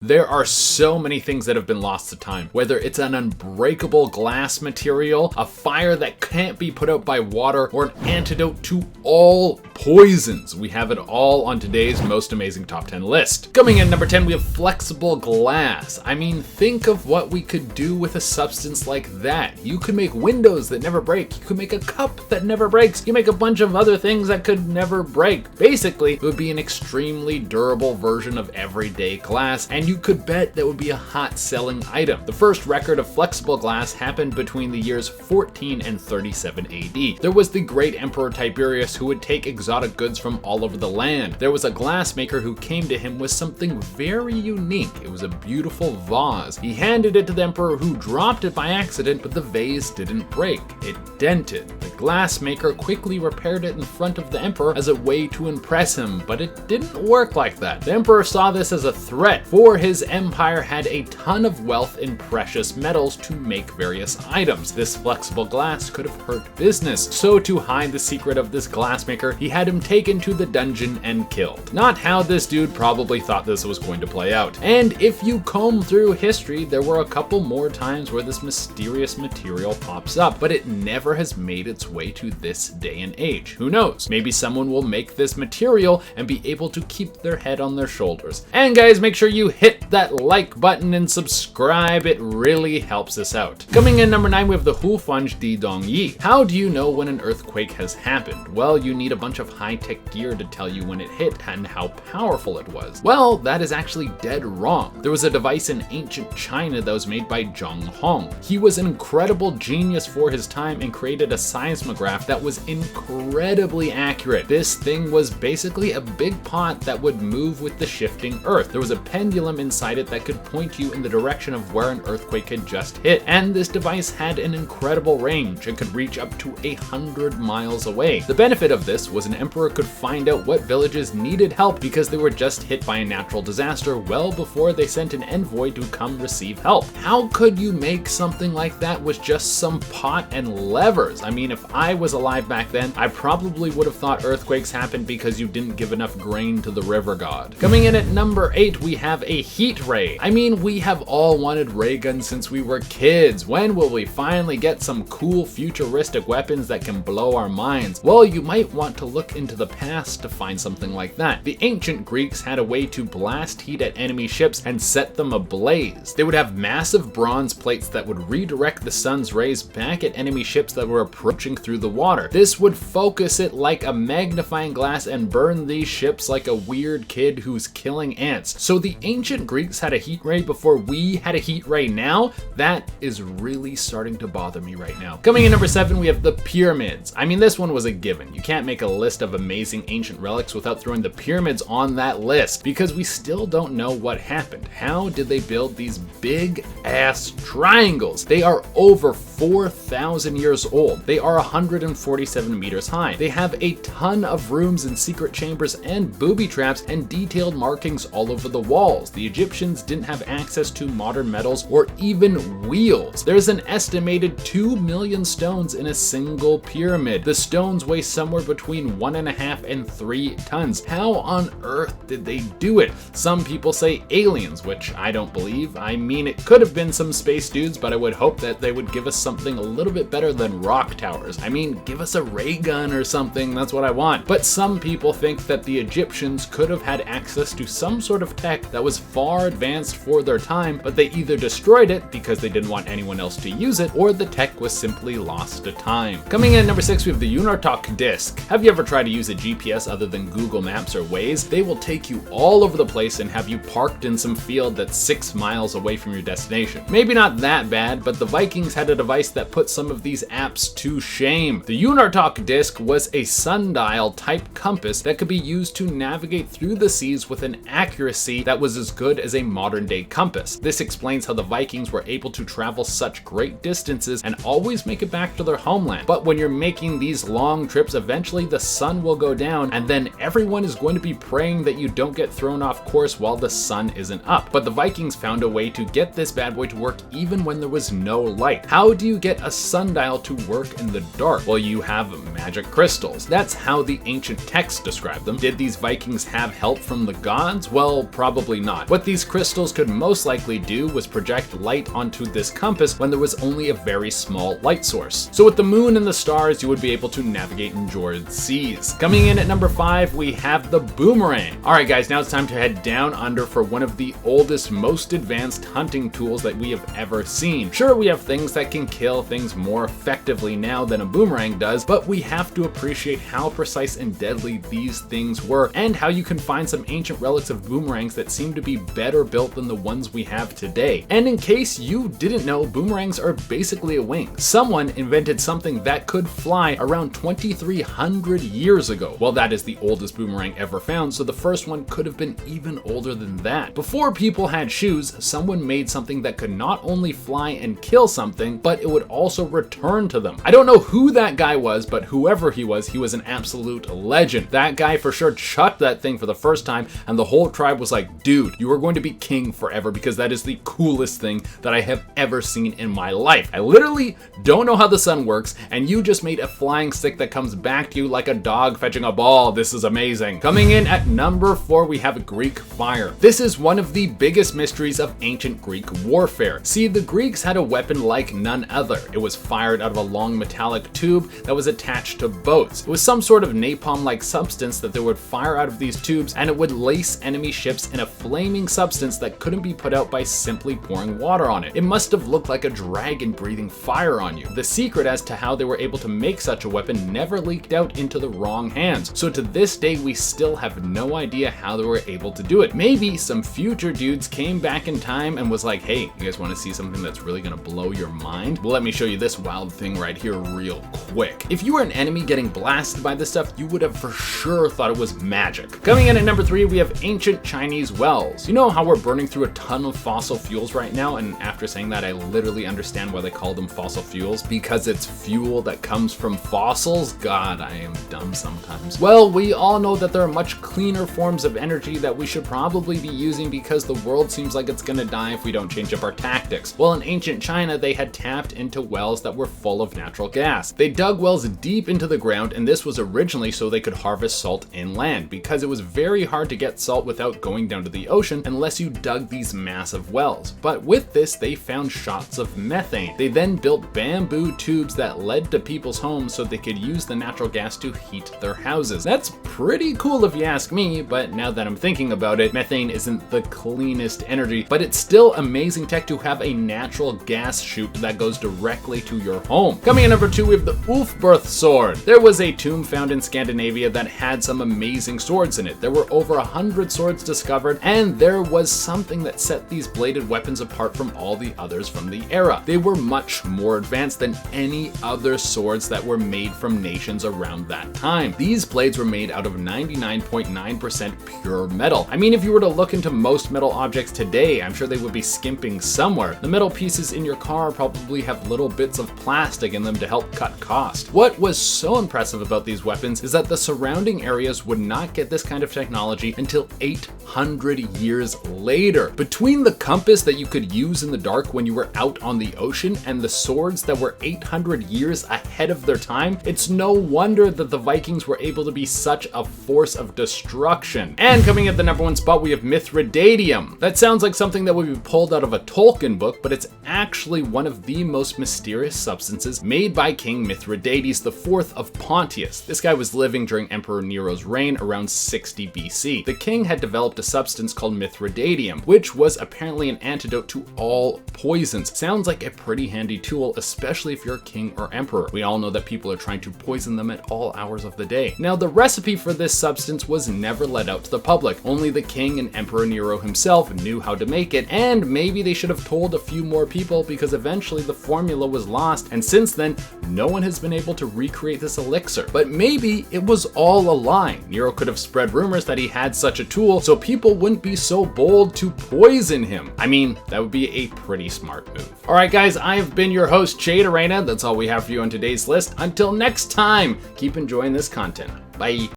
There are so many things that have been lost to time, whether it's an unbreakable glass material, a fire that can't be put out by water, or an antidote to all poisons. We have it all on today's most amazing top 10 list. Coming in number 10, we have flexible glass. I mean, think of what we could do with a substance like that. You could make windows that never break. You could make a cup that never breaks. You make a bunch of other things that could never break. Basically, it would be an extremely durable version of everyday glass, and you could bet that would be a hot selling item. The first record of flexible glass happened between the years 14 and 37 AD. There was the great Emperor Tiberius who would take exotic goods from all over the land. There was a glassmaker who came to him with something very unique. It was a beautiful vase. He handed it to the emperor, who dropped it by accident, but the vase didn't break. It dented. The glassmaker quickly repaired it in front of the emperor as a way to impress him, but it didn't work like that. The emperor saw this as a threat, for his empire had a ton of wealth in precious metals to make various items. This flexible glass could have hurt business, so to hide the secret of this glassmaker, he had him taken to the dungeon and killed. Not how this dude probably thought this was going to play out. And if you comb through history, there were a couple more times where this mysterious material pops up, but it never has made its way to this day and age. Who knows? Maybe someone will make this material and be able to keep their head on their shoulders. And guys, make sure you hit that like button and subscribe. It really helps us out. Coming in number 9, we have the Hufunj Di Dongyi. How do you know when an earthquake has happened? Well, you need a bunch of high-tech gear to tell you when it hit and how powerful it was. Well, that is actually dead wrong. There was a device in ancient China that was made by Zheng Hong. He was an incredible genius for his time and created a seismograph that was incredibly accurate. This thing was basically a big pot that would move with the shifting earth. There was a pendulum inside it that could point you in the direction of where an earthquake had just hit, and this device had an incredible range and could reach up to 100 miles away. The benefit of this was an emperor could find out what villages needed help because they were just hit by a natural disaster well before they sent an envoy to come receive help. How could you make something like that with just some pot and levers? I mean, if I was alive back then, I probably would have thought earthquakes happened because you didn't give enough grain to the river god. Coming in at number 8, we have a heat ray. I mean, we have all wanted ray guns since we were kids. When will we finally get some cool futuristic weapons that can blow our minds? Well, you might want to look into the past to find something like that. The ancient Greeks had a way to blast heat at enemy ships and set them ablaze. They would have massive bronze plates that would redirect the sun's rays back at enemy ships that were approaching through the water. This would focus it like a magnifying glass and burn these ships like a weird kid who's killing ants. So the ancient Greeks had a heat ray before we had a heat ray now? That is really starting to bother me right now. Coming in number 7, we have the pyramids. I mean, this one was a given. You can't make a list of amazing ancient relics without throwing the pyramids on that list, because we still don't know what happened. How did they build these big ass triangles? They are over 4,000 years old. They are 147 meters high. They have a ton of rooms and secret chambers and booby traps and detailed markings all over the walls. The Egyptians didn't have access to modern metals or even wheels. There's an estimated 2 million stones in a single pyramid. The stones weigh somewhere between 1.5 and 3 tons. How on earth did they do it? Some people say aliens, which I don't believe. I mean, it could have been some space dudes, but I would hope that they would give us something a little bit better than rock towers. I mean, give us a ray gun or something, that's what I want. But some people think that the Egyptians could have had access to some sort of tech that was far advanced for their time, but they either destroyed it because they didn't want anyone else to use it, or the tech was simply lost to time. Coming in at number 6, we have the Unartok disc. Have you ever tried to use a GPS other than Google Maps or Waze? They will take you all over the place and have you parked in some field that's 6 miles away from your destination. Maybe not that bad, but the Vikings had a device that put some of these apps to shame. The Unartok disc was a sundial type compass that could be used to navigate through the seas with an accuracy that was as good as a modern day compass. This explains how the Vikings were able to travel such great distances and always make it back to their homeland. But when you're making these long trips, eventually the sun will go down, and then everyone is going to be praying that you don't get thrown off course while the sun isn't up. But the Vikings found a way to get this bad boy to work even when there was no light. How do you get a sundial to work in the dark? Well, you have magic crystals. That's how the ancient texts describe them. Did these Vikings have help from the gods? Well, probably not. What these crystals could most likely do was project light onto this compass when there was only a very small light source. So with the moon and the stars, you would be able to navigate endured seas. Coming in at number 5, we have the boomerang. Alright guys, now it's time to head down under for one of the oldest, most advanced hunting tools that we have ever seen. Sure, we have things that can kill things more effectively now than a boomerang does, but we have to appreciate how precise and deadly these things were, and how you can find some ancient relics of boomerangs that seem to be better built than the ones we have today. And in case you didn't know, boomerangs are basically a wing. Someone invented something that could fly around 2,300 years ago. Well, that is the oldest boomerang ever found, so the first one could have been even older than that. Before people had shoes, someone made something that could not only fly and kill something, but it would also return to them. I don't know who that guy was, but whoever he was an absolute legend. That guy for sure chucked that thing for the first time, and the whole tribe was like, dude, you are going to be king forever because that is the coolest thing that I have ever seen in my life. I literally don't know how the sun works, and you just made a flying stick that comes back to you like a dog fetching a ball. This is amazing. Coming in at number 4, we have Greek fire. This is one of the biggest mysteries of ancient Greek warfare. See, the Greeks had a weapon like none other. It was fired out of a long metallic tube that was attached to boats. It was some sort of napalm-like substance that they would fire out of these tubes, and it would lace enemy ships in a flaming substance that couldn't be put out by simply pouring water on it. It must have looked like a dragon breathing fire on you. The secret as to how they were able to make such a weapon never leaked out into the wrong hands, so to this day we still have no idea how they were able to do it. Maybe some future dudes came back in time and was like, hey, you guys want to see something that's really gonna blow your mind? Well, let me show you this wild thing right here real quick. If you were an enemy getting blasted by this stuff, you would have for sure thought it was magic. Coming in at number 3, we have ancient Chinese wells. You know how we're burning through a ton of fossil fuels right now, and after saying that, I literally understand why they call them fossil fuels, because it's fuel that comes from fossils. God, I am dumb sometimes. Well, we all know that there are much cleaner forms of energy that we should probably be using because the world seems like it's gonna die if we don't change up our tactics. Well, in ancient China, they had tapped into wells that were full of natural gas. They dug wells deep into the ground, and this was originally so they could harvest salt inland, because it was very hard to get salt without going down to the ocean unless you dug these massive wells. But with this, they found shots of methane. They then built bamboo tubes that led to people's homes so they could use the natural gas to heat their houses. That's pretty cool if you ask me, but now that I'm thinking about it, methane isn't the cleanest energy, but it's still amazing tech to have a natural gas chute that goes directly to your home. Coming in number 2, we have the ULFBERHT sword. There was a tomb found in Scandinavia that had some amazing swords in it. There were over 100 swords discovered, and there was something that set these bladed weapons apart from all the others from the era. They were much more advanced than any other swords that were made from nations around that time. These blades were made out of 99.9% pure metal. I mean, if you were to look into most metal objects today, I'm sure they would be skimping somewhere. The metal pieces in your car probably have little bits of plastic in them to help cut cost. What was so impressive about these weapons is that the surrounding areas would not get this kind of technology until 800 years later. Between the compass that you could use in the dark when you were out on the ocean and the swords that were 800 years ahead of their time, it's no wonder that the Vikings were able to be such a force of destruction. And coming at the number 1 spot, we have Mithridatium. That sounds like something that would be pulled out of a Tolkien book, but it's actually one of the most mysterious substances made by King Mithridates IV of Pontius. This guy was living during Emperor Nero's reign around 60 BC. The king had developed a substance called Mithridatium, which was apparently an antidote to all poisons. Sounds like a pretty handy tool, especially if you're a king or emperor. We all know that people are trying to poison them at all hours of the day. Now, the recipe for this substance was never let out to the public. Only the king and Emperor Nero himself knew how to make it, and maybe they should have told a few more people because eventually the formula was lost, and since then, no one has been able to recreate this elixir. But maybe it was all a lie. Nero could have spread rumors that he had such a tool so people wouldn't be so bold to poison him. I mean, that would be a pretty smart move. Alright guys, I have been your host, Jade Arena. That's all we have for you on today's list. Until next time, keep enjoying this content. Bye.